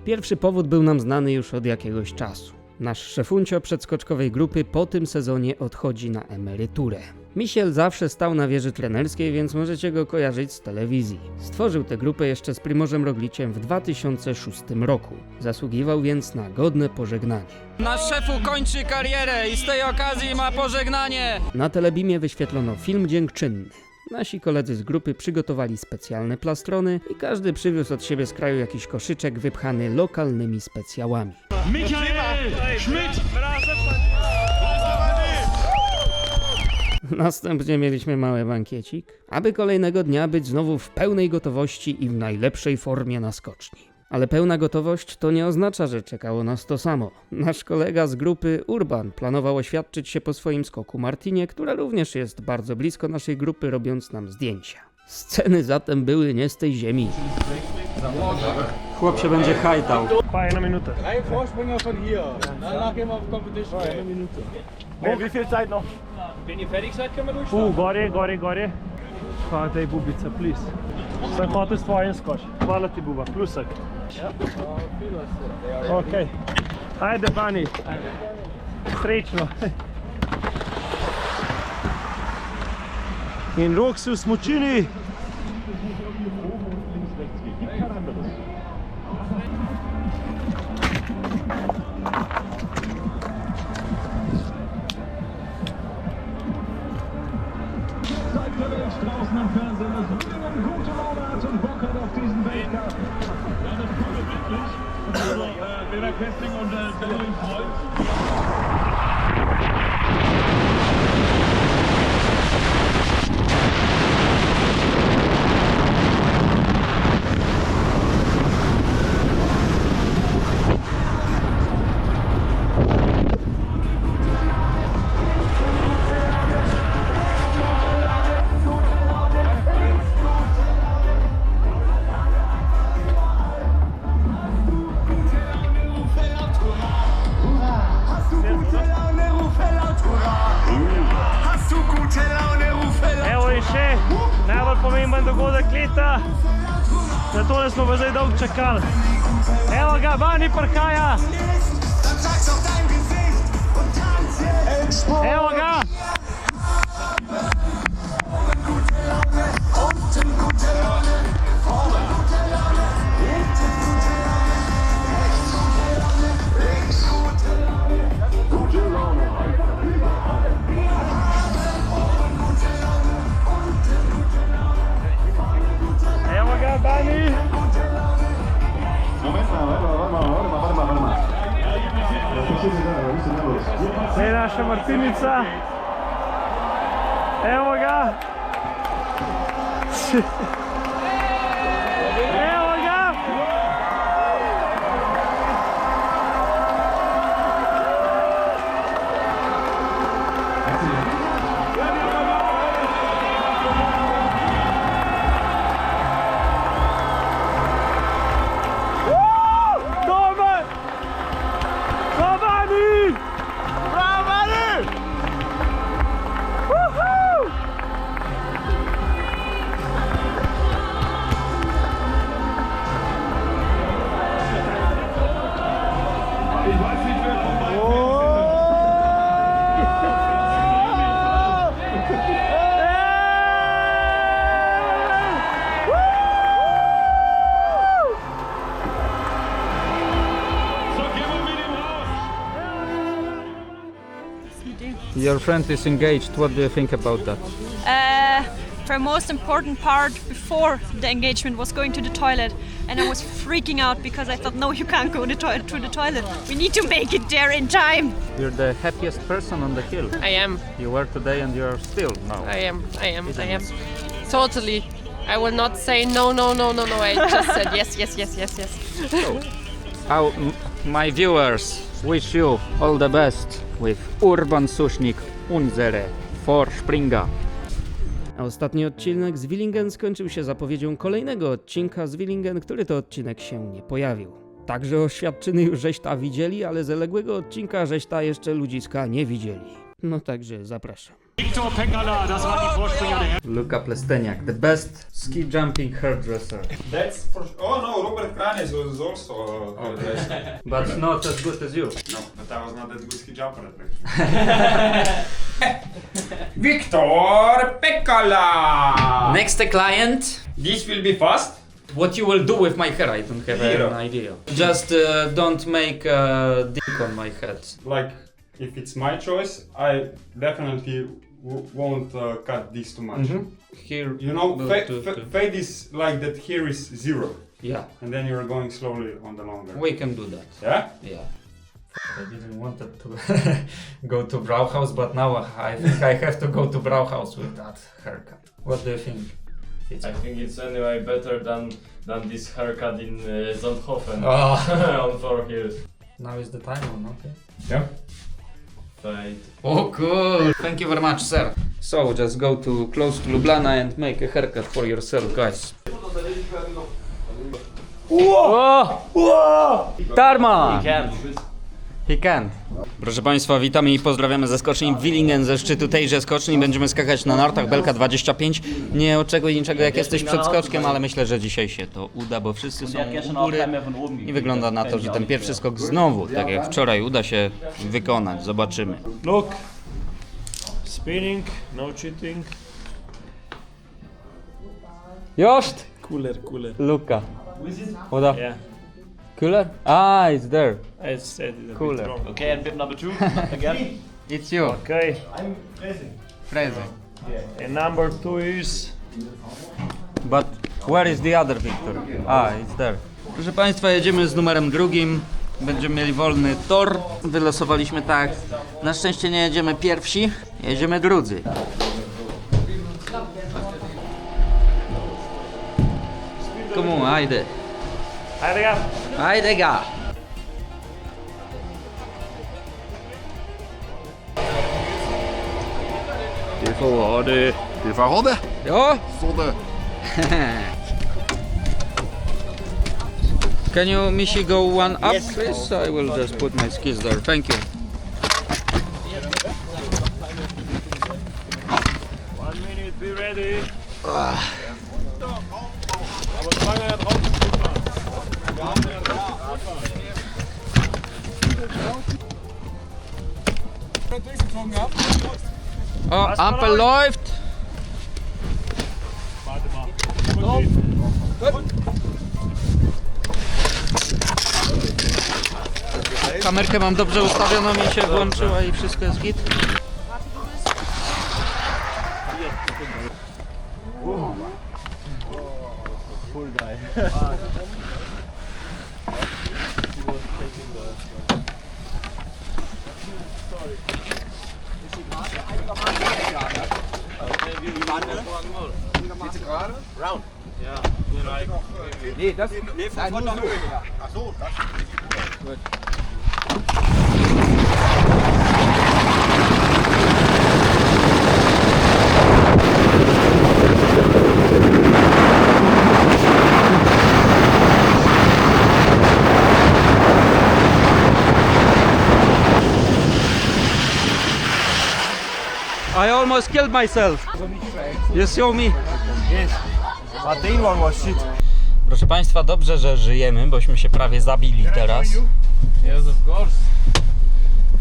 Pierwszy powód był nam znany już od jakiegoś czasu. Nasz szefuncio przedskoczkowej grupy po tym sezonie odchodzi na emeryturę. Misiel zawsze stał na wieży trenerskiej, więc możecie go kojarzyć z telewizji. Stworzył tę grupę jeszcze z Primożem Rogliciem w 2006 roku. Zasługiwał więc na godne pożegnanie. Nasz szefu kończy karierę i z tej okazji ma pożegnanie! Na Telebimie wyświetlono film dziękczynny. Nasi koledzy z grupy przygotowali specjalne plastrony i każdy przywiózł od siebie z kraju jakiś koszyczek wypchany lokalnymi specjałami.
Michael Schmidt!
Następnie mieliśmy mały bankiecik, aby kolejnego dnia być znowu w pełnej gotowości i w najlepszej formie na skoczni. Ale pełna gotowość to nie oznacza, że czekało nas to samo. Nasz kolega z grupy Urban planował oświadczyć się po swoim skoku Martinie, która również jest bardzo blisko naszej grupy, robiąc nam zdjęcia. Sceny zatem były nie z tej ziemi.
Chłop się będzie hajtał.
Eine Minute.
Ein Vorspringer von hier. Danach gehen wir auf Competition. Eine Minute.
Wie viel Zeit noch?
Wenn ihr fertig seid, können wir durchstarten.
Gori. Hvala bubica, please. Sem hotel svoje skoč. Hvala ti buba, plusek. Ok. Ajde, Bani. Srečno. In rok si v smučini.
Draußen am Fernsehen, dass Willingen gute Laune hat und Bock hat auf diesen Weltcup. Ja, das kommt wirklich. Also, Lena Kessling und Benjamin Freund.
Ima do goda kleta, na tole smo pa zdaj dolgo čakali. Evo ga, Bani parkaja! Evo ga! Evo ga, Bani! To je naša Martinica. Evo ga. Evo ga. Dobar! Bani! Bravo, Bani! Woohoo!
Ich weiß nicht, wer von beiden So, gehen wir mit ihm raus.
Your friend is engaged. What do you think about that?
The most important part before the engagement was going to the toilet, and I was freaking out because I thought, no, you can't go to the toilet. We need to make it there in time.
You're the happiest person on the hill.
I am.
You were today and you are still now.
I am. Totally. I will not say no. I just said yes.
So, my viewers wish you all the best with Urban Susznik unsere Vorspringa.
A ostatni odcinek z Willingen skończył się zapowiedzią kolejnego odcinka z Willingen, który to odcinek się nie pojawił. Także oświadczyny już żeśta widzieli, ale zaległego odcinka żeśta jeszcze ludziska nie widzieli. No także zapraszam.
Viktor Pekala, das war die Vorspringer der
Luka Plesteniak, the best ski jumping hairdresser.
That's for Oh no, Robert Kranes was also
But not as good as you.
No, but I was not that good ski jumper Viktor Pekala!
Next client.
This will be fast.
What you will do with my hair? I don't have
Zero.
an idea. Just don't make a dick on my head.
Like, if it's my choice, I definitely won't cut this too much.
Here,
You know,
go to-
fade is like that here is 0.
yeah,
And then you're going slowly on the longer.
we can do that.
Yeah?
Yeah. I didn't want to go to Brauhaus, but now I think I have to go to Brauhaus with that haircut. What do you think?
I think it's anyway better than this haircut in Zandhofen
Oh.
on 4 hills.
Now is the time or not?
Yeah.
Fade.
Oh, cool! Thank you very much, sir. So, just go to close to Ljubljana and make a haircut for yourself, guys. Whoa! Tarma! He can't. Proszę Państwa, witamy i pozdrawiamy ze skoczni Willingen, ze szczytu tejże skoczni. Będziemy skakać na nartach Belka 25. Nie oczekuj niczego, jak jesteś przed skoczkiem, ale myślę, że dzisiaj się to uda, bo wszyscy są u góry i wygląda na to, że ten pierwszy skok znowu, tak jak wczoraj, uda się wykonać. Zobaczymy.
Look. Spinning, no cheating.
Jost!
Cooler.
Luka. What up?
Yeah.
Cooler? Ah, it's there.
I said it a
Cooler.
bit wrong.
Okay, and bib number 2 again.
It's you.
Okay.
Crazy.
And number 2 is...
But where is the other Victor? Ah, it's there. Proszę Państwa, jedziemy z numerem 2. Będziemy mieli wolny tor. Wylosowaliśmy tak. Na szczęście nie jedziemy pierwsi, jedziemy drudzy. Come on, ajde. Ajde ga.
Det får ha det.
Ja.
Sådär.
Can you, Mishi, go one up, please? I will just put my skis there. Thank you.
1 minute, be ready.
Oh, Ampel läuft. Kamerkę mam dobrze ustawioną, mi się włączyła i wszystko jest git. I almost killed myself. You saw me. Proszę Państwa, dobrze, że żyjemy, bośmy się prawie zabili teraz.
Yes, of course.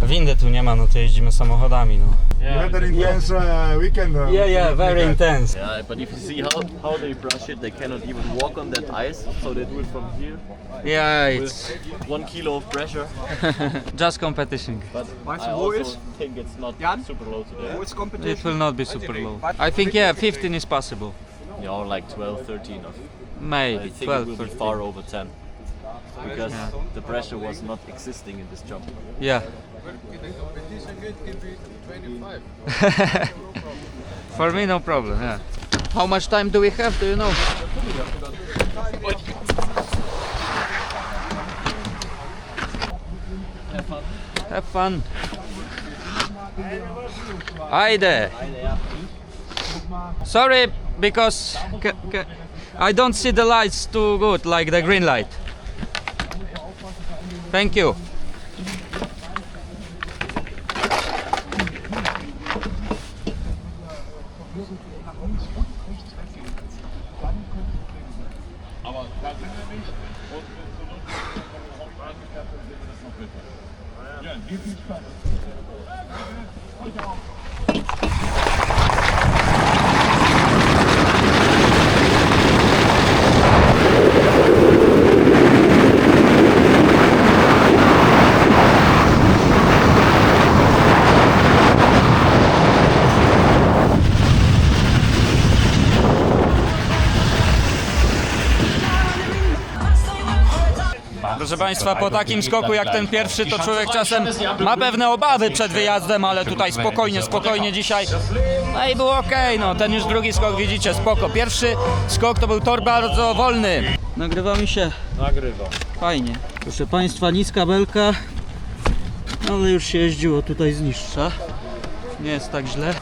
Windy tu nie ma, no to jeździmy samochodami, no.
Very intense weekend.
Yeah, very intense.
Yeah, but if you see how they brush it, they cannot even walk on that ice, so they do it from here.
Yeah, it's
With 1 kilo of pressure.
just competition.
But I also think it's not super low today.
It will not be super low. I think, yeah, 15 is possible.
Yeah, or like 12, 13 of.
Maybe
I think
12,
it will be
13.
far over 10. Because the pressure was not existing in this jump.
Yeah. For me, no problem, yeah. How much time do we have, do you know? Have fun. Haydi. Sorry, because I don't see the lights too good, like the green light. Thank you. Proszę Państwa, po takim skoku jak ten pierwszy, to człowiek czasem ma pewne obawy przed wyjazdem, ale tutaj spokojnie dzisiaj. No i było okej, no ten już drugi skok widzicie, spoko. Pierwszy skok to był tor bardzo wolny. Nagrywa mi się?
Nagrywa.
Fajnie. Proszę Państwa, niska belka, ale już się jeździło tutaj z niższa. Nie jest tak źle.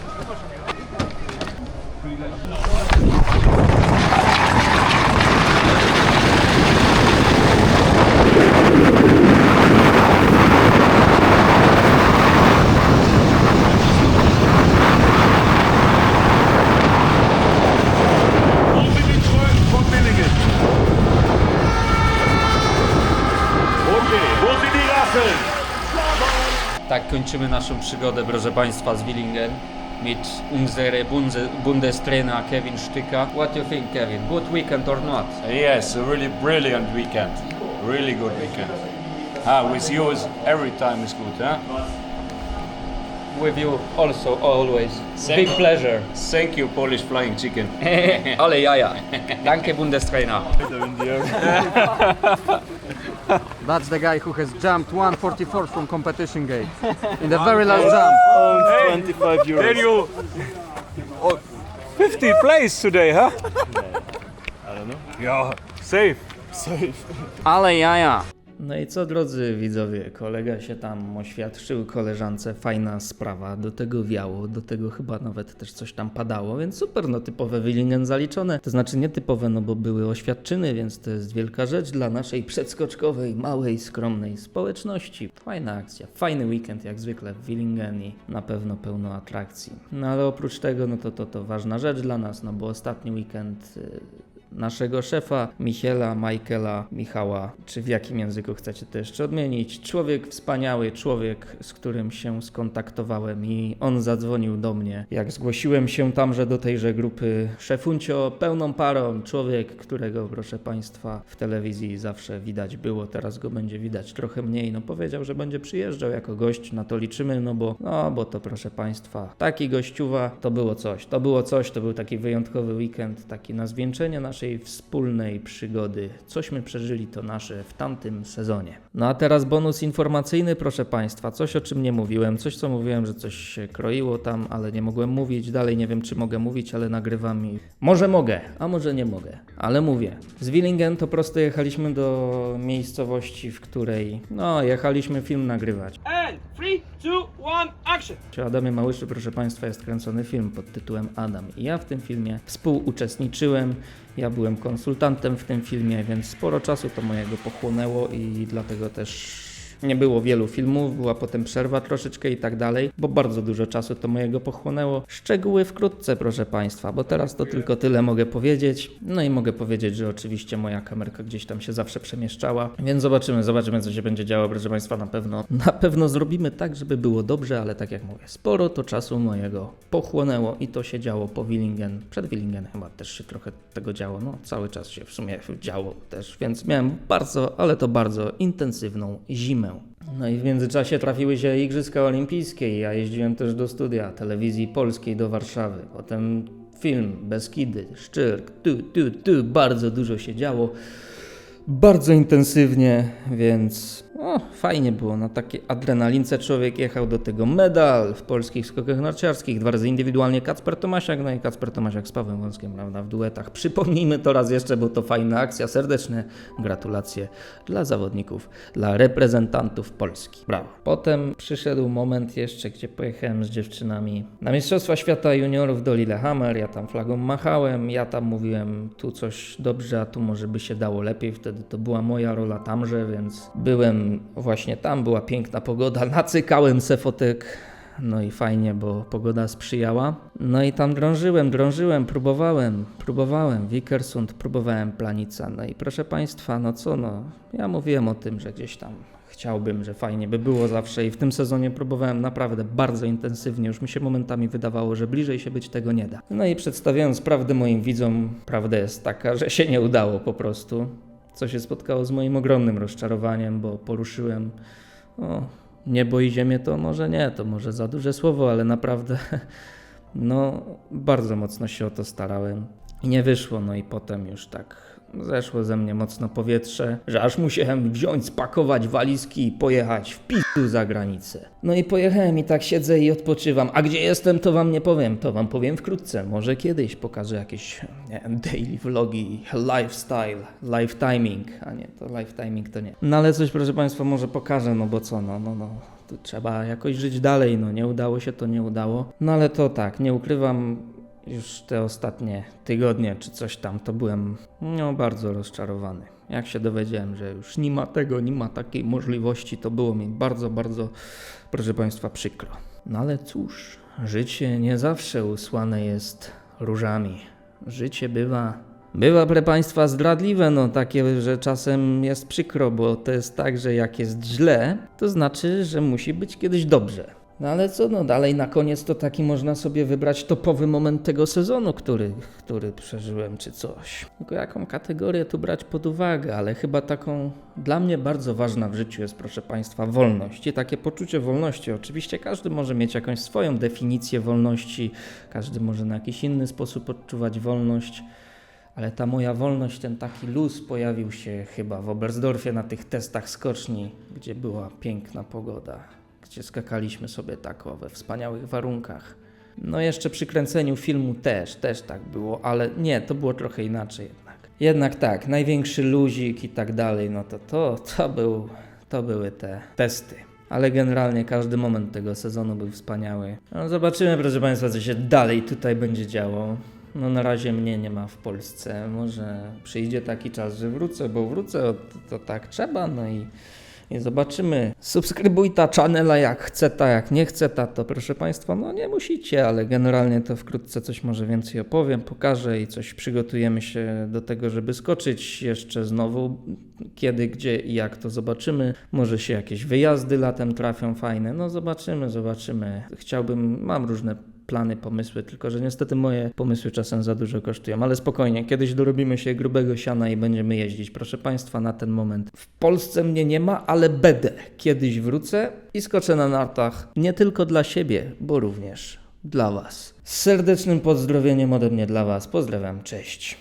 Tak kończymy naszą przygodę, proszę Państwa, z Villingen mit unsere Bundestrainer Kevin Sztyka. What do you think, Kevin? Good weekend or not?
Yes, a really brilliant weekend. Really good weekend. With you every time is good, huh?
With you also, always. Big pleasure.
Thank you, Polish flying chicken.
Ale jaja. Danke, Bundestrainer. That's the guy who has jumped 144 from competition gate in the very last jump.
25 euros. Then you 50th place today, huh? I don't know. Yeah, safe.
Ale jaja.
No i co, drodzy widzowie, kolega się tam oświadczył koleżance, fajna sprawa, do tego wiało, do tego chyba nawet też coś tam padało, więc super, no typowe Villingen zaliczone, to znaczy nietypowe, no bo były oświadczyny, więc to jest wielka rzecz dla naszej przedskoczkowej, małej, skromnej społeczności. Fajna akcja, fajny weekend jak zwykle w Villingen i na pewno pełno atrakcji. No ale oprócz tego, no to ważna rzecz dla nas, no bo ostatni weekend naszego szefa Michaela, Michała, czy w jakim języku chcecie to jeszcze odmienić. Człowiek wspaniały, człowiek, z którym się skontaktowałem i on zadzwonił do mnie. Jak zgłosiłem się tamże do tejże grupy, szefuncio, pełną parą, człowiek, którego, proszę Państwa, w telewizji zawsze widać było, teraz go będzie widać trochę mniej. No powiedział, że będzie przyjeżdżał jako gość, na to liczymy, no bo to, proszę Państwa, taki gościuwa, to było coś, to był taki wyjątkowy weekend, taki na zwieńczenie naszej wspólnej przygody. Cośmy przeżyli to nasze w tamtym sezonie. No a teraz bonus informacyjny, proszę Państwa, coś o czym nie mówiłem, coś co mówiłem, że coś się kroiło tam, ale nie mogłem mówić, dalej nie wiem czy mogę mówić, ale nagrywam i może mogę, a może nie mogę, ale mówię. Z Willingen to prosto jechaliśmy do miejscowości, w której, jechaliśmy film nagrywać.
And 3, 2, 1, action!
W Adamie Małyszy, proszę Państwa, jest kręcony film pod tytułem Adam i ja w tym filmie współuczestniczyłem. Ja byłem konsultantem w tym filmie, więc sporo czasu to mojego pochłonęło i dlatego też nie było wielu filmów, była potem przerwa troszeczkę i tak dalej, bo bardzo dużo czasu to mojego pochłonęło. Szczegóły wkrótce, proszę Państwa, bo teraz to tylko tyle mogę powiedzieć. No i mogę powiedzieć, że oczywiście moja kamerka gdzieś tam się zawsze przemieszczała, więc zobaczymy co się będzie działo, proszę Państwa, na pewno zrobimy tak, żeby było dobrze, ale tak jak mówię, sporo to czasu mojego pochłonęło i to się działo po Willingen, przed Willingen chyba też się trochę tego działo, cały czas się w sumie działo też, więc miałem bardzo intensywną zimę. No i w międzyczasie trafiły się Igrzyska Olimpijskie i ja jeździłem też do studia telewizji polskiej do Warszawy. Potem film, Beskidy, Szczyrk, bardzo dużo się działo. Bardzo intensywnie, więc fajnie było. Na takiej adrenalince człowiek jechał, do tego medal w polskich skokach narciarskich, 2 razy indywidualnie Kacper Tomasiak, no i Kacper Tomasiak z Pawłem Wąskiem, prawda, w duetach. Przypomnijmy to raz jeszcze, bo to fajna akcja. Serdeczne gratulacje dla zawodników, dla reprezentantów Polski. Brawo. Potem przyszedł moment jeszcze, gdzie pojechałem z dziewczynami na Mistrzostwa Świata Juniorów do Lillehammer. Ja tam flagą machałem, ja tam mówiłem, tu coś dobrze, a tu może by się dało lepiej. Wtedy to była moja rola tamże, więc byłem właśnie tam, była piękna pogoda, nacykałem se fotek, no i fajnie, bo pogoda sprzyjała. No i tam drążyłem, próbowałem Vikersund, próbowałem Planica, no i proszę Państwa, ja mówiłem o tym, że gdzieś tam chciałbym, że fajnie by było zawsze i w tym sezonie próbowałem naprawdę bardzo intensywnie, już mi się momentami wydawało, że bliżej się być tego nie da. No i przedstawiając prawdę moim widzom, prawda jest taka, że się nie udało po prostu. Co się spotkało z moim ogromnym rozczarowaniem, bo poruszyłem niebo i ziemię, to może za duże słowo, ale naprawdę bardzo mocno się o to starałem i nie wyszło, no i potem już tak zeszło ze mnie mocno powietrze, że aż musiałem wziąć, spakować walizki i pojechać w pizdu za granicę. No i pojechałem i tak siedzę i odpoczywam. A gdzie jestem, to wam nie powiem. To wam powiem wkrótce. Może kiedyś pokażę jakieś daily vlogi, lifestyle, lifetiming. A nie, to lifetiming to nie. No ale coś, proszę Państwa, może pokażę, bo co, to trzeba jakoś żyć dalej. Nie udało się, to nie udało. No ale to tak, nie ukrywam, już te ostatnie tygodnie czy coś tam, to byłem bardzo rozczarowany. Jak się dowiedziałem, że już nie ma takiej możliwości, to było mi bardzo, proszę Państwa, przykro. No ale cóż, życie nie zawsze usłane jest różami. Życie bywa, proszę Państwa, zdradliwe, takie, że czasem jest przykro, bo to jest tak, że jak jest źle, to znaczy, że musi być kiedyś dobrze. No ale co, dalej na koniec to taki można sobie wybrać topowy moment tego sezonu, który przeżyłem czy coś. Tylko jaką kategorię tu brać pod uwagę, ale chyba taką dla mnie bardzo ważna w życiu jest, proszę Państwa, wolność i takie poczucie wolności. Oczywiście każdy może mieć jakąś swoją definicję wolności, każdy może na jakiś inny sposób odczuwać wolność, ale ta moja wolność, ten taki luz pojawił się chyba w Oberstdorfie na tych testach skoczni, gdzie była piękna pogoda, gdzie skakaliśmy sobie tak we wspaniałych warunkach. No jeszcze przy kręceniu filmu też tak było, ale nie, to było trochę inaczej jednak. Jednak tak, największy luzik i tak dalej, to były te testy. Ale generalnie każdy moment tego sezonu był wspaniały. Zobaczymy, proszę Państwa, co się dalej tutaj będzie działo. Na razie mnie nie ma w Polsce, może przyjdzie taki czas, że wrócę, bo wrócę, to tak trzeba, i i zobaczymy. Subskrybuj ta channela jak chce ta, jak nie chce ta, to proszę Państwa, no nie musicie, ale generalnie to wkrótce coś może więcej opowiem, pokażę i coś przygotujemy się do tego, żeby skoczyć jeszcze znowu. Kiedy, gdzie i jak to zobaczymy. Może się jakieś wyjazdy latem trafią fajne, no zobaczymy. Mam różne plany, pomysły, tylko że niestety moje pomysły czasem za dużo kosztują, ale spokojnie, kiedyś dorobimy się grubego siana i będziemy jeździć. Proszę Państwa, na ten moment w Polsce mnie nie ma, ale będę. Kiedyś wrócę i skoczę na nartach nie tylko dla siebie, bo również dla Was. Z serdecznym pozdrowieniem ode mnie dla Was. Pozdrawiam, cześć.